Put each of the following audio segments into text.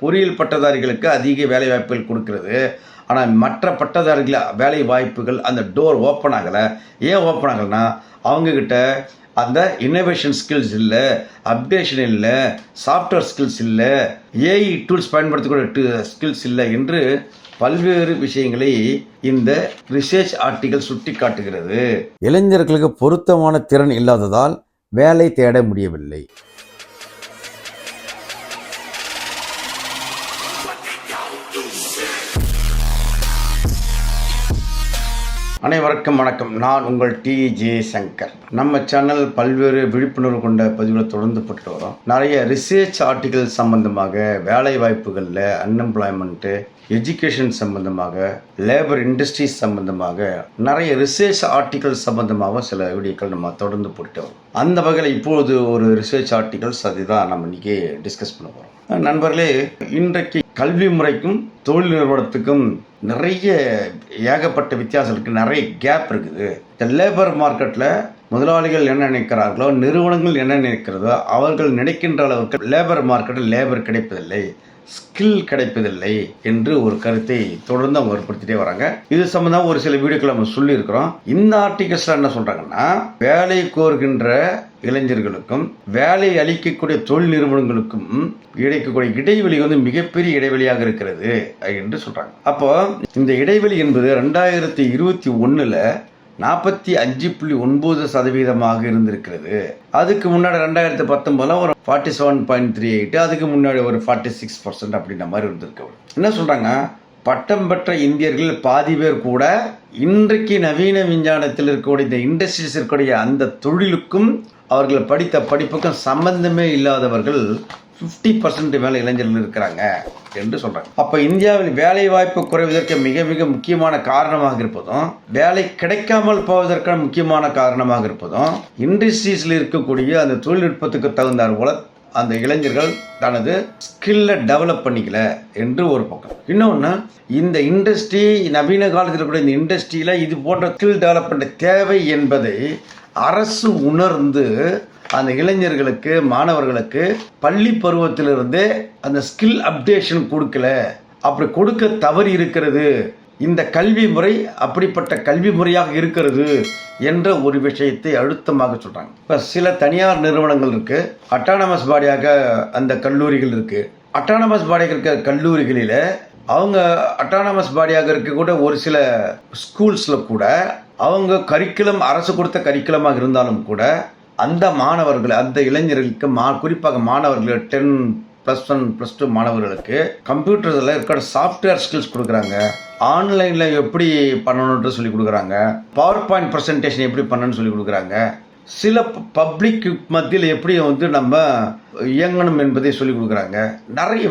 பொறியியல் பட்டதாரிகளுக்கு அதிக வேலை வாய்ப்புகள் கொடுக்கிறது. ஆனால் மற்ற பட்டதாரிகள் வேலை வாய்ப்புகள் அந்த டோர் ஓப்பன் ஆகலை. ஏன் ஓப்பன் ஆகலைன்னா அவங்கக்கிட்ட அந்த இன்னோவேஷன் ஸ்கில்ஸ் இல்லை, அப்டேஷன் இல்லை, சாஃப்ட்வேர் ஸ்கில்ஸ் இல்லை, ஏஐ டூல்ஸ் பயன்படுத்தக்கூடிய ஸ்கில்ஸ் இல்லை என்று பல்வேறு விஷயங்களை இந்த ரிசர்ச் ஆர்டிகல் சுட்டி காட்டுகிறது. இளைஞர்களுக்கு பொருத்தமான திறன் இல்லாததால் வேலை தேட முடியவில்லை. அனைவருக்கும் வணக்கம். நான் உங்கள் டி.ஜே. சங்கர். நம்ம சேனல் பல்வேறு விழிப்புணர்வு கொண்ட பதிவுகளை தொடர்ந்து போட்டு வரோம். நிறைய ரிசர்ச் ஆர்டிகல் சம்பந்தமாக, வேலை வாய்ப்புகளில் அன்எம்ப்ளாய்மெண்ட்டு, எஜுகேஷன் சம்பந்தமாக, லேபர் இண்டஸ்ட்ரீஸ் சம்பந்தமாக நிறைய ரிசர்ச் ஆர்டிகல் சம்பந்தமாக சில வீடியோக்கள் நம்ம தொடர்ந்து போட்டு வரோம். அந்த வகையில் இப்போது ஒரு ரிசர்ச் ஆர்டிகல்ஸ் அதுதான் நம்ம இன்னைக்கு டிஸ்கஸ் பண்ண போகிறோம். நண்பர்களே, இன்றைக்கு கல்வி முறைக்கும் தொழில் நிறுவனத்துக்கும் நிறைய ஏகப்பட்ட வித்தியாசம் இருக்குது, நிறைய கேப் இருக்குது. இந்த லேபர் மார்க்கெட்டில் முதலாளிகள் என்ன நினைக்கிறார்களோ, நிறுவனங்கள் என்ன நினைக்கிறதோ, அவர்கள் நினைக்கின்ற அளவுக்கு லேபர் மார்க்கெட்டில் லேபர் கிடைப்பதில்லை, ஸ்கில் கிடைப்பதில்லை என்று ஒரு கருத்தை தொடர்ந்து அவங்க ஏற்படுத்திட்டே வராங்க. இது சம்பந்தமாக ஒரு சில வீடியோக்கள் நம்ம சொல்லியிருக்கிறோம். இந்த ஆர்டிகல்ஸ்ல என்ன சொல்றாங்கன்னா, வேலை கோருகின்ற இளைஞர்களுக்கும் வேலை அளிக்கக்கூடிய தொழில் நிறுவனங்களுக்கும் கிடைக்கக்கூடிய இடைவெளி மிகப்பெரிய இடைவெளியாக இருக்கிறது என்று சொல்றாங்க. அப்போ இந்த இடைவெளி என்பது 2021 45.9% இருந்திருக்கிறது. அதுக்கு முன்னாடி 2019 ஒரு 47.38, அதுக்கு முன்னாடி ஒரு 46% அப்படின்ற மாதிரி இருந்திருக்கு. என்ன சொல்றாங்க, பட்டம் பெற்ற இந்தியர்கள் பாதி பேர் கூட இன்றைக்கு நவீன விஞ்ஞானத்தில் இருக்கக்கூடிய இந்த இண்டஸ்ட்ரீஸ் இருக்கக்கூடிய அந்த தொழிலுக்கும் அவர்கள் படித்த படிப்புக்கும் சம்பந்தமே இல்லாதவர்கள் 50% மேலே இளைஞர்கள் இருக்கிறாங்க என்று சொல்றாங்க. அப்ப இந்தியாவில் வேலை வாய்ப்பு குறைவதற்கு மிக மிக முக்கியமான காரணமாக இருப்பதும், வேலை கிடைக்காமல் போவதற்கான முக்கியமான காரணமாக இருப்பதும், இண்டஸ்ட்ரீஸ்ல இருக்கக்கூடிய அந்த தொழில்நுட்பத்துக்கு தகுந்தார் போல அந்த இளைஞர்கள் தனது ஸ்கில்லை டெவலப் பண்ணிக்கல என்று ஒரு பக்கம். இன்னொன்று, இந்த இண்டஸ்ட்ரி நவீன காலத்தில் கூட இந்த இண்டஸ்ட்ரியில இது போன்ற ஸ்கில் டெவலப்மெண்ட் தேவை என்பதை அரசு உணர்ந்து அந்த இளைஞர்களுக்கு, மாணவர்களுக்கு பள்ளி பருவத்திலிருந்தே அந்த ஸ்கில் அப்டேஷன் கொடுக்கல. அப்படி கொடுக்க தவறி இருக்கிறது. இந்த கல்வி முறை அப்படிப்பட்ட கல்வி முறையாக இருக்கிறது என்ற ஒரு விஷயத்தை அழுத்தமாக சொல்றாங்க. இப்போ சில தனியார் நிறுவனங்கள் இருக்கு, அட்டானமஸ் பாடியாக அந்த கல்லூரிகள் இருக்கு. அட்டானமஸ் பாடியாக இருக்க கல்லூரிகளில் அவங்க அட்டானமஸ் பாடியாக இருக்கக்கூட ஒரு சில ஸ்கூல்ஸில் கூட அவங்க கரிக்குலம் அரசு கொடுத்த கரிக்குலமாக இருந்தாலும் கூட அந்த மாணவர்கள், அந்த இளைஞர்களுக்கு குறிப்பாக மாணவர்கள் 10+1 +2 மாணவர்களுக்கு கம்ப்யூட்டர்ஸில் இருக்கிற சாஃப்ட்வேர் ஸ்கில்ஸ் கொடுக்குறாங்க. ஆன்லைனில் எப்படி பண்ணணுன்ட்டு சொல்லி கொடுக்குறாங்க. பவர் பாயிண்ட் ப்ரெசன்டேஷன் எப்படி பண்ணணும்னு சொல்லி கொடுக்குறாங்க. சில பப்ளிக் மத்தியில் எப்படி நம்ம இயங்கணும் என்பதை சொல்லி கொடுக்குறாங்க. நிறைய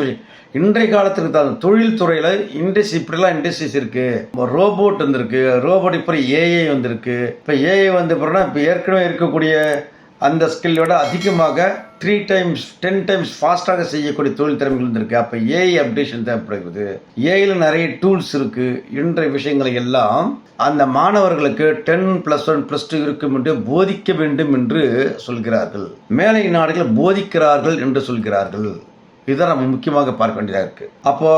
இன்றைய காலத்துக்கு தான் தொழில் துறையில் இண்டஸ்ட்ரி இப்படிலாம் இண்டஸ்ட்ரீஸ் இருக்குது. ரோபோட் வந்திருக்கு, ரோபோட் இப்போ ஏஐ வந்திருக்கு. இப்போ ஏஐ பிறகு இப்போ ஏற்கனவே இருக்கக்கூடிய அந்த ஸ்கில்லோட அதிகமாக 3 times 10 times ஃபாஸ்ட்டாக செய்யக்கூடிய தொழில் திறமைகள் இருந்திருக்கு. அப்போ ஏஐ அப்டேஷன் தேவைப்படுகிறது. ஏஐயில் நிறைய டூல்ஸ் இருக்குது. இன்றைய விஷயங்களை எல்லாம் அந்த மாணவர்களுக்கு 10+1 +2 இருக்கும் என்று போதிக்க வேண்டும் என்று சொல்கிறார்கள். மேலை நாடுகள் போதிக்கிறார்கள் என்று சொல்கிறார்கள். இதை நம்ம முக்கியமாக பார்க்க வேண்டியதாக இருக்குது. அப்போ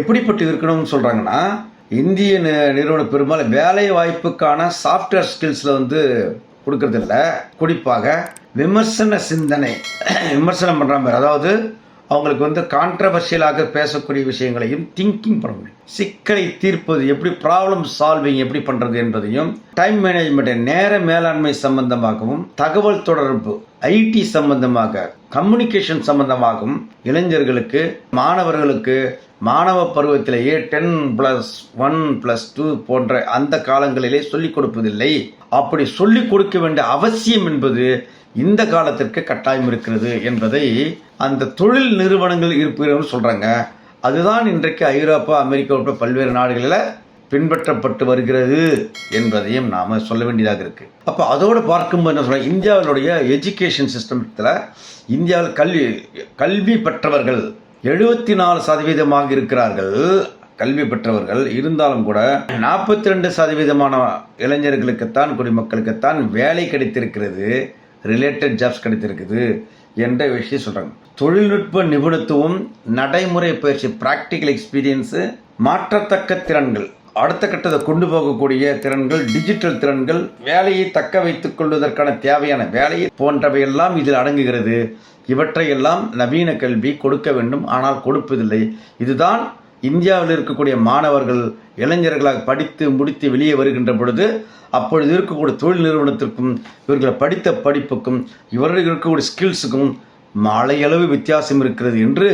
எப்படிப்பட்டு இருக்கணும்னு சொல்கிறாங்கன்னா, இந்திய நிறுவன பெரும்பாலும் வேலை வாய்ப்புக்கான சாஃப்ட்வேர் ஸ்கில்ஸில் கொடுக்கறதில்ல. குறிப்பாக விமர்சன சிந்தனை, விமர்சனம் பண்ணுற மாதிரி, அதாவது அவங்களுக்கு கான்ட்ரவர்ஷியலாக பேசக்கூடிய விஷயங்களையும் திங்கிங் பண்ண முடியும். சிக்கலை தீர்ப்பது எப்படி, ப்ராப்ளம் சால்விங் எப்படி பண்ணுறது என்பதையும், டைம் மேனேஜ்மெண்ட் நேர மேலாண்மை சம்பந்தமாகவும், தகவல் தொடர்பு ஐடி சம்பந்தமாக, கம்யூனிகேஷன் சம்பந்தமாகவும் இளைஞர்களுக்கு, மாணவர்களுக்கு மாணவ பருவத்திலேயே 10+1 +2 போன்ற அந்த காலங்களிலே சொல்லிக் கொடுப்பதில்லை. அப்படி சொல்லிக் கொடுக்க வேண்டிய அவசியம் என்பது இந்த காலத்திற்கு கட்டாயம் இருக்கிறது என்பதை அந்த தொழில் நிறுவனங்கள் இருப்பவர்கள் சொல்றாங்க. அதுதான் இன்றைக்கு ஐரோப்பா, அமெரிக்கா உட்பட பல்வேறு நாடுகளில் பின்பற்றப்பட்டு வருகிறது என்பதையும் நாம சொல்ல வேண்டியதாக இருக்கு. அப்போ அதோடு பார்க்கும்போது என்ன சொல்றாங்க, இந்தியாவினுடைய எஜுகேஷன் சிஸ்டத்தில் இந்தியாவில் கல்வி பெற்றவர்கள் 74% இருக்கிறார்கள். கல்வி பெற்றவர்கள் இருந்தாலும் கூட 42% இளைஞர்களுக்குத்தான், குடிமக்களுக்குத்தான் வேலை கிடைத்திருக்கிறது, ரிலேட்டட் ஜாப்ஸ் கிடைத்திருக்குது என்ற விஷயம் சொல்றாங்க. தொழில்நுட்ப நிபுணத்துவம், நடைமுறை பயிற்சி, பிராக்டிக்கல் எக்ஸ்பீரியன்ஸு, மாற்றத்தக்க திறன்கள், அடுத்த கட்டத்தை கொண்டு போகக்கூடிய திறன்கள், டிஜிட்டல் திறன்கள், வேலையை தக்க வைத்துக் கொள்வதற்கான தேவையான வேலை போன்றவையெல்லாம் இதில் அடங்குகிறது. இவற்றையெல்லாம் நவீன கல்வி கொடுக்க வேண்டும், ஆனால் கொடுப்பதில்லை. இதுதான் இந்தியாவில் இருக்கக்கூடிய மாணவர்கள் இளைஞர்களாக படித்து முடித்து வெளியே வருகின்ற பொழுது அப்பொழுது இருக்கக்கூடிய தொழில் நிறுவனத்திற்கும் இவர்கள் படித்த படிப்புக்கும் இவர்கள் இருக்கக்கூடிய ஸ்கில்ஸுக்கும் மலையளவு வித்தியாசம் இருக்கிறது என்று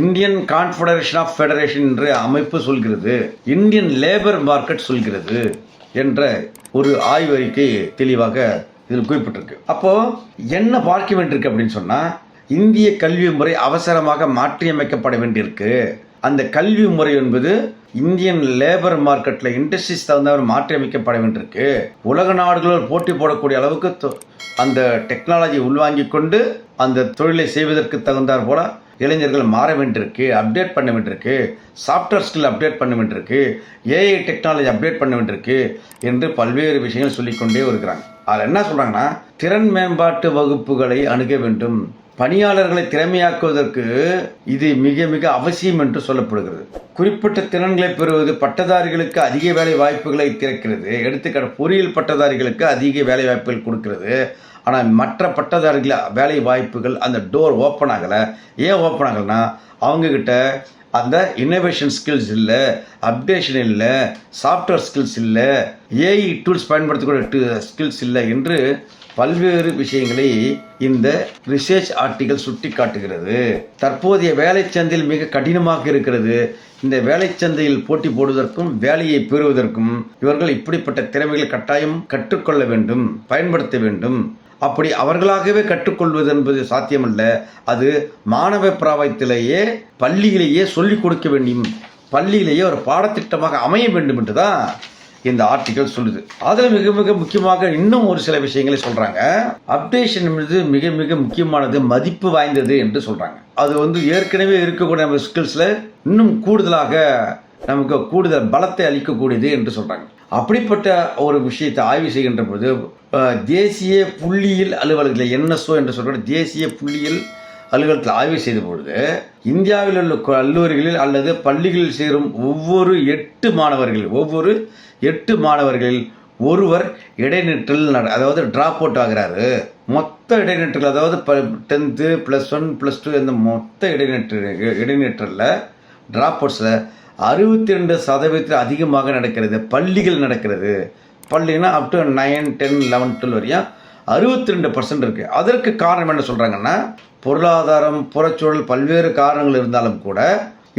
இந்தியன் கான்ஃபெடரேஷன் ஆஃப் ஃபெடரேஷன் என்ற அமைப்பு சொல்கிறது, இந்தியன் லேபர் மார்க்கெட் சொல்கிறது என்ற ஒரு ஆய்வறிக்கை தெளிவாக இதில் குறிப்பிட்டிருக்கு. அப்போ என்ன பார்க்க வேண்டியிருக்கு அப்படின்னு சொன்னா, இந்திய கல்வி முறை அவசரமாக மாற்றியமைக்கப்பட வேண்டியிருக்கு. அந்த கல்வி முறை என்பது இந்தியன் லேபர் மார்க்கெட்டில் இண்டஸ்ட்ரீஸ் தகுந்தவர் மாற்றி அமைக்கப்பட வேண்டியிருக்கு. உலக நாடுகளோடு போட்டி போடக்கூடிய அளவுக்கு அந்த டெக்னாலஜி உள்வாங்கி கொண்டு அந்த தொழிலை செய்வதற்கு தகுந்தார் போல இளைஞர்கள் மாற வேண்டியிருக்கு, அப்டேட் பண்ண வேண்டியிருக்கு, சாஃப்ட்வேர் ஸ்கில் அப்டேட் பண்ண வேண்டியிருக்கு, ஏஐ டெக்னாலஜி அப்டேட் பண்ண வேண்டியிருக்கு என்று பல்வேறு விஷயங்கள் சொல்லிக்கொண்டே இருக்கிறாங்க. அதில் என்ன சொல்கிறாங்கன்னா, திறன் மேம்பாட்டு வகுப்புகளை அணுக வேண்டும், பணியாளர்களை திறமையாக்குவதற்கு இது மிக மிக அவசியம் என்று சொல்லப்படுகிறது. குறிப்பிட்ட திறன்களை பெறுவது பட்டதாரிகளுக்கு அதிக வேலை வாய்ப்புகளை திறக்கிறது. எடுத்துக்காட்டு பொறியியல் பட்டதாரிகளுக்கு அதிக வேலை வாய்ப்புகள் கொடுக்கிறது. ஆனால் மற்ற பட்டதாரிகள் வேலை வாய்ப்புகள் அந்த டோர் ஓப்பன் ஆகலை. ஏன் ஓப்பன் ஆகலைன்னா அவங்கக்கிட்ட அந்த இன்னோவேஷன் ஸ்கில்ஸ் இல்லை, அப்டேஷன் இல்லை, சாஃப்ட்வேர் ஸ்கில்ஸ் இல்லை, ஏஐ டூல்ஸ் பயன்படுத்தக்கூடிய ஸ்கில்ஸ் இல்லை என்று பல்வேறு விஷயங்களை இந்த ரிசர்ச் ஆர்டிகல் சுட்டி காட்டுகிறது. தற்போதைய வேலை சந்தையில் மிக கடினமாக இருக்கிறது. இந்த வேலை சந்தையில் போட்டி போடுவதற்கும் வேலையை பெறுவதற்கும் இவர்கள் இப்படிப்பட்ட திறமைகள் கட்டாயம் கற்றுக்கொள்ள வேண்டும், பயன்படுத்த வேண்டும். அப்படி அவர்களாகவே கற்றுக்கொள்வது என்பது சாத்தியமல்ல. அது மாணவ பிராயத்திலேயே பள்ளியிலேயே சொல்லிக் கொடுக்க வேண்டும், பள்ளியிலேயே ஒரு பாடத்திட்டமாக அமைய வேண்டும் என்று தான் இந்த ஆர்டிகல் சொல்லுது. அதில் மிக மிக முக்கியமாக இன்னும் ஒரு சில விஷயங்களை சொல்றாங்க. அப்டேஷன் என்பது மிக மிக முக்கியமானது, மதிப்பு வாய்ந்தது என்று சொல்றாங்க. அது ஏற்கனவே இருக்கக்கூடிய நம்ம ஸ்கில்ஸ்ல இன்னும் கூடுதலாக நமக்கு கூடுதல் பலத்தை அளிக்கக்கூடியது என்று சொல்றாங்க. அப்படிப்பட்ட ஒரு விஷயத்தை ஆய்வு செய்கின்ற போது தேசிய புள்ளியியல் அலுவலகத்தில் NSO என்று சொல்ற தேசிய புள்ளியியல் அலுவலகத்தில் ஆய்வு செய்த பொழுது இந்தியாவில் உள்ள கல்லூரிகளில் அல்லது பள்ளிகளில் சேரும் ஒவ்வொரு 8 மாணவர்களில் ஒருவர் இடைநிற்றல், அதாவது டிராப் அவுட் ஆகிறாரு. மொத்த இடைநிற்றல், அதாவது 10th +1 +2 இந்த மொத்த இடைநிற்றலில் டிராப் அவுட்ஸில் 62% அதிகமாக நடக்கிறது. பள்ளிகள் நடக்கிறது. பள்ளினா அப் டு 9, 10, 11, 12 வரையும் 62% இருக்கு. அதற்கு காரணம் என்ன சொல்றாங்கன்னா, பொருளாதாரம், புறச்சூழல், பல்வேறு காரணங்கள் இருந்தாலும் கூட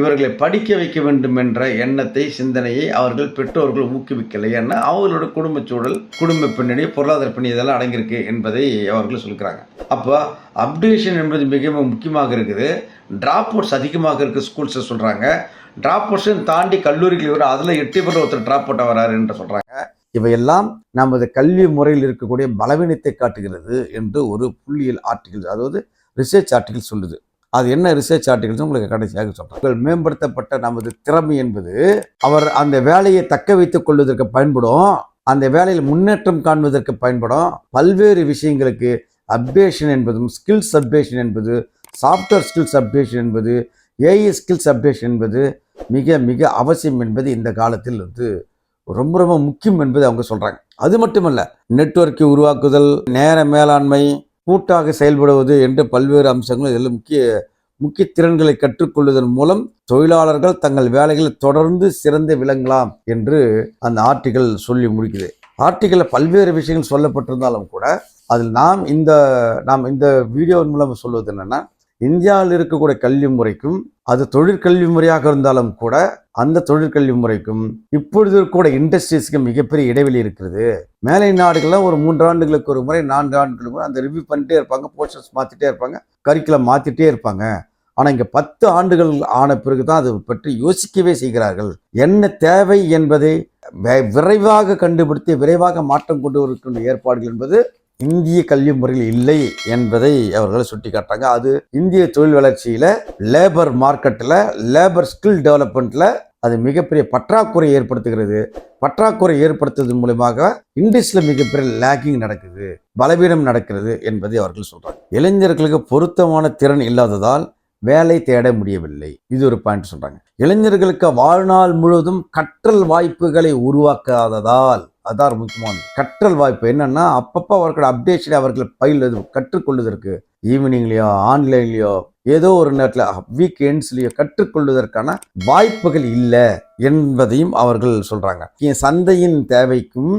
இவர்களை படிக்க வைக்க வேண்டும் என்ற எண்ணத்தை, சிந்தனையை அவர்கள் பெற்றோர்கள் ஊக்குவிக்கலை. ஏன்னா அவங்களோட குடும்ப சூழல், குடும்ப பின்னணி, பொருளாதார பின்னணி இதெல்லாம் அடங்கியிருக்கு என்பதை அவர்கள் சொல்கிறாங்க. அப்போ அப்டேஷன் என்பது மிகவும் முக்கியமாக இருக்குது. டிராப் அவுட்ஸ் அதிகமாக இருக்குது ஸ்கூல்ஸை சொல்கிறாங்க. டிராப் அவுட்ஸும் தாண்டி கல்லூரிகள் வரும், அதில் 8 பேர் ஒருத்தர் டிராப் அவுட் வராரு என்று சொல்கிறாங்க. இவையெல்லாம் நமது கல்வி முறையில் இருக்கக்கூடிய பலவீனத்தை காட்டுகிறது என்று ஒரு புள்ளியியல் ஆர்டிகிள், அதாவது ரிசர்ச் ஆர்டிகிள் சொல்லுது. அது என்ன ரிசர்ச் ஆர்டிகல்ஸ் உங்களுக்கு கடைசியாக சொல்கிறேன். மேம்படுத்தப்பட்ட நமது திறமை என்பது அவர் அந்த வேலையை தக்க வைத்துக் கொள்வதற்கு பயன்படும், அந்த வேலையில் முன்னேற்றம் காண்பதற்கு பயன்படும். பல்வேறு விஷயங்களுக்கு அப்டேஷன் என்பதும், ஸ்கில்ஸ் அப்டேஷன் என்பது, சாஃப்ட்வேர் ஸ்கில்ஸ் அப்டேஷன் என்பது, ஏஐ ஸ்கில்ஸ் அப்டேஷன் என்பது மிக மிக அவசியம் என்பது இந்த காலத்தில் ரொம்ப ரொம்ப முக்கியம் என்பது அவங்க சொல்கிறாங்க. அது மட்டுமல்ல, நெட்வொர்க்கை உருவாக்குதல், நேர மேலாண்மை, கூட்டாக செயல்படுவது என்று பல்வேறு அம்சங்கள் இதில் முக்கிய திறன்களை கற்றுக்கொள்வதன் மூலம் தொழிலாளர்கள் தங்கள் வேலைகளை தொடர்ந்து சிறந்து விளங்கலாம் என்று அந்த ஆர்டிகல் சொல்லி முடிக்குது. ஆர்டிகலில் பல்வேறு விஷயங்கள் சொல்லப்பட்டிருந்தாலும் கூட அதில் நாம் இந்த வீடியோவின் மூலம் சொல்வது என்னன்னா, இந்தியாவில் இருக்கக்கூடிய கல்வி முறைக்கும், அது தொழிற்கல்வி முறையாக இருந்தாலும் கூட அந்த தொழிற்கல்வி முறைக்கும் இப்பொழுது கூட இண்டஸ்ட்ரீஸ்க்கு மிகப்பெரிய இடைவெளி இருக்கிறது. மேலை நாடுகளில் ஒரு 3 ஆண்டுகளுக்கு ஒரு முறை, 4 ஆண்டுகளுக்கு முறை அந்த ரிவ்யூ பண்ணிட்டே இருப்பாங்க, போர்ஷன்ஸ் மாற்றிட்டே இருப்பாங்க, கரிக்குலம் மாற்றிட்டே இருப்பாங்க. ஆனால் இங்கே 10 ஆண்டுகள் ஆன பிறகு தான் அதை பற்றி யோசிக்கவே செய்கிறார்கள். என்ன தேவை என்பதை விரைவாக கண்டுபிடித்து விரைவாக மாற்றம் கொண்டு வருகின்ற ஏற்பாடுகள் என்பது இந்திய கல்வி முறையில் இல்லை என்பதை அவர்கள் சுட்டி காட்டுறாங்க. அது இந்திய தொழில் வளர்ச்சியில், லேபர் மார்க்கெட்டில், லேபர் ஸ்கில் டெவலப்மெண்ட்டில் அது மிகப்பெரிய பற்றாக்குறை ஏற்படுத்துகிறது. பற்றாக்குறை ஏற்படுத்துவதன் மூலமாக இண்டஸ்ட்ரியில் மிகப்பெரிய லேக்கிங் நடக்குது, பலவீனம் நடக்கிறது என்பதை அவர்கள் சொல்றாங்க. இளைஞர்களுக்கு பொருத்தமான திறன் இல்லாததால் வேலை தேட முடியவில்லை. இது ஒரு பாயிண்ட் சொல்றாங்க. இளைஞர்களுக்கு வாழ்நாள் முழுவதும் கற்றல் வாய்ப்புகளை உருவாக்காததால், அதான் முக்கியமானது. கற்றல் வாய்ப்பு என்னன்னா, அப்பப்போ அவர்கள் அப்டேஷன் அவர்கள் பயில கற்றுக்கொள்வதற்கு ஈவினிங்லயோ ஆன்லைன்லயோ ஏதோ ஒரு நேரத்தில் வீக்கெண்ட்ஸ்லயோ கற்றுக்கொள்வதற்கான வாய்ப்புகள் இல்லை என்பதையும் அவர்கள் சொல்றாங்க. சந்தையின் தேவைக்கும்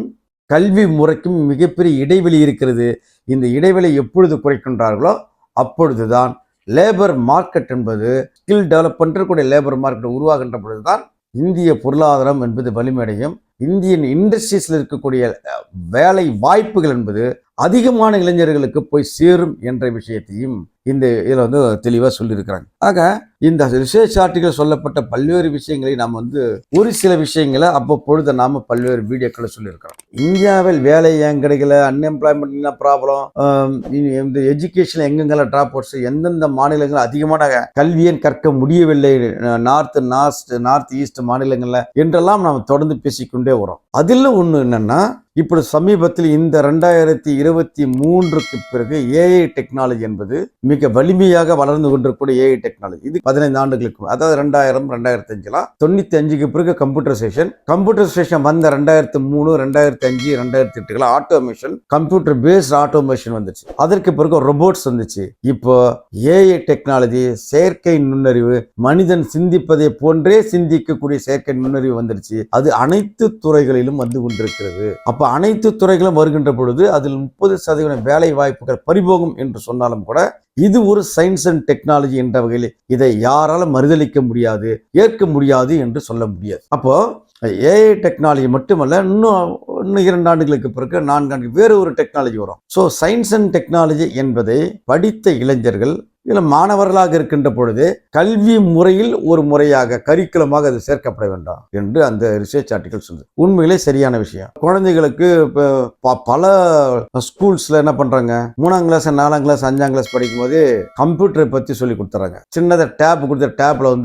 கல்வி முறைக்கும் மிகப்பெரிய இடைவெளி இருக்கிறது. இந்த இடைவெளி எப்பொழுது குறைக்கின்றார்களோ அப்பொழுதுதான் லேபர் மார்க்கெட் என்பது, ஸ்கில் டெவலப் பண்ணுறக்கூடிய லேபர் மார்க்கெட் உருவாகின்ற பொழுதுதான் இந்திய பொருளாதாரம் என்பது வலிமையடையும். இந்தியன் இண்டஸ்ட்ரீஸில் இருக்கக்கூடிய வேலை வாய்ப்புகள் என்பது அதிகமான இளைஞர்களுக்கு போய் சேரும் என்ற விஷயத்தையும் இந்த இதில் தெளிவாக சொல்லியிருக்கிறாங்க. ஆக இந்த ரிசர்ச் ஆர்டிகல் சொல்லப்பட்ட பல்வேறு விஷயங்களை நாம் ஒரு சில விஷயங்களை அவ்வப்பொழுது நாம் பல்வேறு வீடியோக்களை சொல்லியிருக்கிறோம். இந்தியாவில் வேலை ஏன் கிடைக்கல, அன்எம்ப்ளாய்மெண்ட் என்ன ப்ராப்ளம், இந்த எஜுகேஷன் எங்கெங்கெல்லாம் ட்ராப் அவுட்ஸ், எந்தெந்த மாநிலங்கள் அதிகமான கல்வியை கற்க முடியவில்லை, நார்த் ஈஸ்ட் மாநிலங்களில் என்றெல்லாம் நாம் தொடர்ந்து பேசிக்கொண்டே வரோம். அதில் ஒன்று என்னன்னா, இப்படி சமீபத்தில் இந்த 2023க்கு பிறகு ஏஐ டெக்னாலஜி என்பது மிக வலிமையாக வளர்ந்து கொண்டிருக்கூடிய ஏஐ டெக்னாலஜி. இது 15 ஆண்டுகளுக்கு, அதாவது 2000-2005 95க்கு பிறகு கம்ப்யூட்டரைசேஷன் வந்த 2003, 2005, 2008 ஆட்டோமேஷன், கம்ப்யூட்டர் பேஸ்ட் ஆட்டோமேஷன் வந்துச்சு. அதற்கு பிறகு ரோபோட்ஸ் வந்துச்சு. இப்போ ஏஐ டெக்னாலஜி, செயற்கை நுண்ணறிவு, மனிதன் சிந்திப்பதை போன்றே சிந்திக்கக்கூடிய செயற்கை நுண்ணறிவு வந்துருச்சு. அது அனைத்து துறைகளிலும் வந்து கொண்டிருக்கிறது. அப்ப அனைத்து துறைகளும் வருகின்ற பொழுது அதில் 30% வேலை வாய்ப்புகள் பறிபோகும் என்று சொன்னாலும் கூட இது ஒரு சயின்ஸ் அண்ட் டெக்னாலஜி என்ற வகையில் இதை யாராலும் மறுதளிக்க முடியாது, ஏற்க முடியாது என்று சொல்ல முடியாது. அப்போ ஏஐ டெக்னாலஜி மட்டுமல்ல, இன்னும் 2 ஆண்டுகளுக்கு பிறகு 4 ஆண்டுகள் வேறு ஒரு டெக்னாலஜி வரும். ஸோ சயின்ஸ் அண்ட் டெக்னாலஜி என்பதை படித்த இளைஞர்கள் இதில் மாணவர்களாக இருக்கின்ற பொழுது கல்வி முறையில் ஒரு முறையாக கரிக்குலமாக அது சேர்க்கப்பட வேண்டாம் என்று அந்த ரிசர்ச் ஆர்டிகல் சொல்லுது. உண்மையிலே சரியான விஷயம். குழந்தைகளுக்கு பல ஸ்கூல்ஸ்ல என்ன பண்றாங்க, 3ஆம் கிளாஸ் 4ஆம் கிளாஸ் 5ஆம் கிளாஸ் படிக்கும் போது கம்ப்யூட்டரை பற்றி சொல்லி கொடுத்துறாங்க. சின்னதாக டேப் கொடுத்த டேப்ல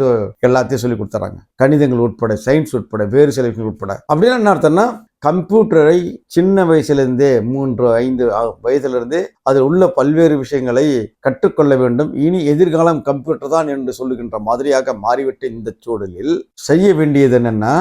எல்லாத்தையும் சொல்லி கொடுத்துறாங்க. கணிதங்கள் உட்பட, சயின்ஸ் உட்பட, வேறு சில விஷயங்கள் உட்பட. அப்படின்னா என்ன அர்த்தம்னா, கம்ப்யூட்டரை சின்ன வயசுலேருந்தே 3-5 வயதிலிருந்தே அதில் உள்ள பல்வேறு விஷயங்களை கற்றுக்கொள்ள வேண்டும். இனி எதிர்காலம் கம்ப்யூட்டர் தான் என்று சொல்லுகின்ற மாதிரியாக மாறிவிட்ட இந்த சூழலில் செய்ய வேண்டியது என்னன்னா,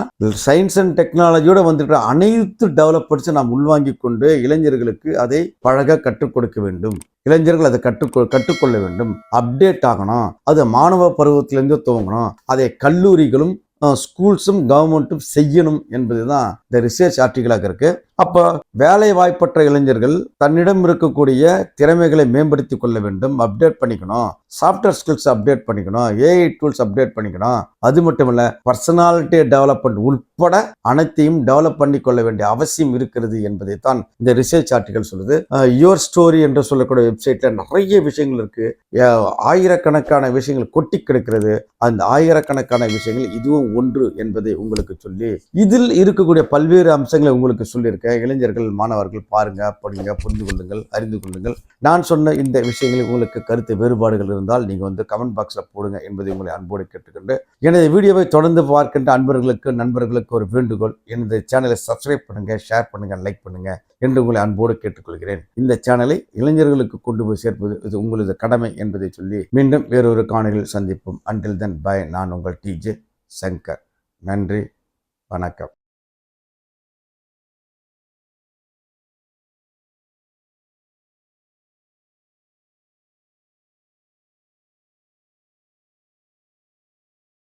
சயின்ஸ் அண்ட் டெக்னாலஜியோட வந்துட்டு அனைத்து டெவலப்பர்ஸ் நாம் உள்வாங்கி கொண்டு இளைஞர்களுக்கு அதை பழக கற்றுக் கொடுக்க வேண்டும். இளைஞர்கள் அதை கற்றுக்கொள்ள வேண்டும், அப்டேட் ஆகணும். அது மாணவ பருவத்திலிருந்து துவங்கணும். அதை கல்லூரிகளும் ஸ்கூல்ஸும் கவர்மெண்ட்டும் செய்யணும் என்பதுதான் இந்த ரிசர்ச் ஆர்டிகலாக இருக்கு. அப்போ வேலை வாய்ப்பற்ற இளைஞர்கள் தன்னிடம் இருக்கக்கூடிய திறமைகளை மேம்படுத்திக் கொள்ள வேண்டும், அப்டேட் பண்ணிக்கணும், சாஃப்ட்வேர் ஸ்கில்ஸ் அப்டேட் பண்ணிக்கணும், ஏஐ டூல்ஸ் அப்டேட் பண்ணிக்கணும். அது மட்டும் இல்ல, பர்சனாலிட்டி டெவலப்மெண்ட் உட்பட அனைத்தையும் டெவலப் பண்ணி கொள்ள வேண்டிய அவசியம் இருக்கிறது என்பதைத்தான் இந்த ரிசர்ச் ஆர்டிகல் சொல்லுது. யுவர் ஸ்டோரி என்று சொல்லக்கூடிய வெப்சைட்ல நிறைய விஷயங்கள் இருக்கு. ஆயிரக்கணக்கான விஷயங்கள் கொட்டி கிடக்கிறது. அந்த ஆயிரக்கணக்கான விஷயங்கள் இதுவும் ஒன்று என்பதை உங்களுக்கு சொல்லி, இதில் இருக்கக்கூடிய பல்வேறு அம்சங்களை உங்களுக்கு சொல்லியிருக்கேன். இளைஞர்கள், மாணவர்கள் பாருங்க, படிங்க, புரிந்து கொள்ளுங்கள், அறிந்து கொள்ளுங்கள். நான் சொன்ன இந்த விஷயங்களில் உங்களுக்கு கருத்து வேறுபாடுகள் இருந்தால் நீங்க கமெண்ட் பாக்ஸ்ல போடுங்க என்பதை உங்களை அன்போடு கேட்டுக்கொண்டு, எனது வீடியோவை தொடர்ந்து பார்க்கின்ற நண்பர்களுக்கு ஒரு வேண்டுகோள், எனது சேனலை சப்ஸ்கிரைப் பண்ணுங்க, ஷேர் பண்ணுங்க, லைக் பண்ணுங்க என்று உங்களை அன்போடு கேட்டுக்கொள்கிறேன். இந்த சேனலை இளைஞர்களுக்கு கொண்டு போய் சேர்ப்பது இது உங்களது கடமை என்பதை சொல்லி மீண்டும் வேறொரு காணொளியில் சந்திப்போம். Until then bye. நான் உங்கள் TJ சங்கர். நன்றி, வணக்கம்.